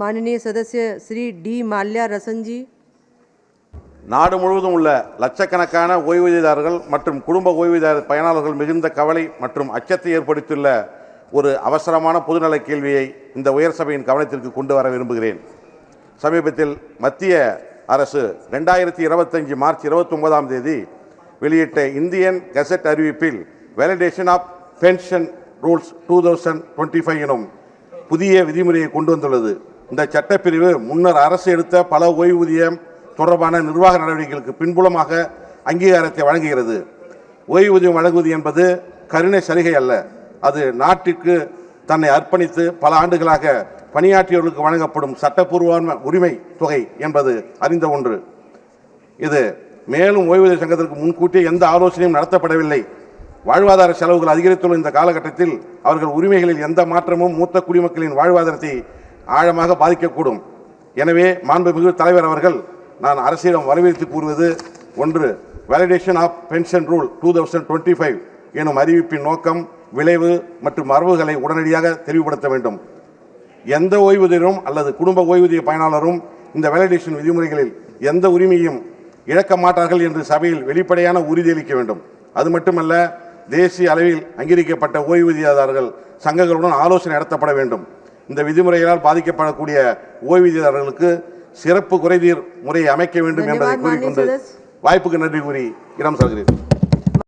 माननीय सदस्य श्री डी माल्या रसन जी। நாடு முழுவதும் உள்ள லட்சக்கணக்கான ஓய்வூதியதாரர்கள் மற்றும் குடும்ப ஓய்வூதிய பயனாளர்கள் மிகுந்த கவலை மற்றும் அச்சத்தை ஏற்படுத்தியுள்ள ஒரு அவசரமான பொதுநல கேள்வியை இந்த உயர் சபையின் கவனத்திற்கு கொண்டு வர விரும்புகிறேன். சமீபத்தில் மத்திய அரசு 2025 மார்ச் 29ஆம் தேதி வெளியிட்ட இந்தியன் கெசட் அறிவிப்பில் வேலிடேஷன் ஆஃப் பென்ஷன் ரூல்ஸ் 2025 எனும் புதிய விதிமுறையை கொண்டு வந்துள்ளது. இந்த சட்டப்பிரிவு முன்னர் அரசு எடுத்த பல ஓய்வூதியம் தொடர்பான நிர்வாக நடவடிக்கைகளுக்கு பின்புலமாக அங்கீகாரத்தை வழங்குகிறது. ஓய்வூதியம் வழங்குவது என்பது கருணை சலுகை அல்ல, அது நாட்டிற்கு தன்னை அர்ப்பணித்து பல ஆண்டுகளாக பணியாற்றியவர்களுக்கு வழங்கப்படும் சட்டப்பூர்வ உரிமை தொகை என்பது அறிந்த ஒன்று. இது மேலும் ஓய்வூதிய சங்கத்திற்கு முன்கூட்டியே எந்த ஆலோசனையும் நடத்தப்படவில்லை. வாழ்வாதார செலவுகள் அதிகரித்துள்ள இந்த காலகட்டத்தில் அவர்கள் உரிமைகளில் எந்த மாற்றமும் மூத்த குடிமக்களின் வாழ்வாதாரத்தை ஆழமாக பாதிக்கக்கூடும். எனவே மாண்புமிகு தலைவர் அவர்கள், நான் அரசிடம் வரவேற்று கூறுவது ஒன்று, வேலிடேஷன் ஆஃப் பென்ஷன் ரூல் 2025 எனும் அறிவிப்பின் நோக்கம், விளைவு மற்றும் மரபுகளை உடனடியாக தெளிவுபடுத்த வேண்டும். எந்த ஓய்வூதியரும் அல்லது குடும்ப ஓய்வூதிய பயனாளரும் இந்த வேலிடேஷன் விதிமுறைகளில் எந்த உரிமையும் இழக்க மாட்டார்கள் என்று சபையில் வெளிப்படையான உறுதியளிக்க வேண்டும். அது மட்டுமல்ல, தேசிய அளவில் அங்கீகரிக்கப்பட்ட ஓய்வூதியதாரர்கள் சங்கங்களுடன் ஆலோசனை நடத்தப்பட வேண்டும். இந்த விதிமுறைகளால் பாதிக்கப்படக்கூடிய ஓய்வூதியதாரர்களுக்கு சிறப்பு குறைதீர் முறையை அமைக்க வேண்டும் என்பதை கூறிக்கொண்டு வாய்ப்புக்கு நன்றி கூறி இடம் சார்கிறேன்.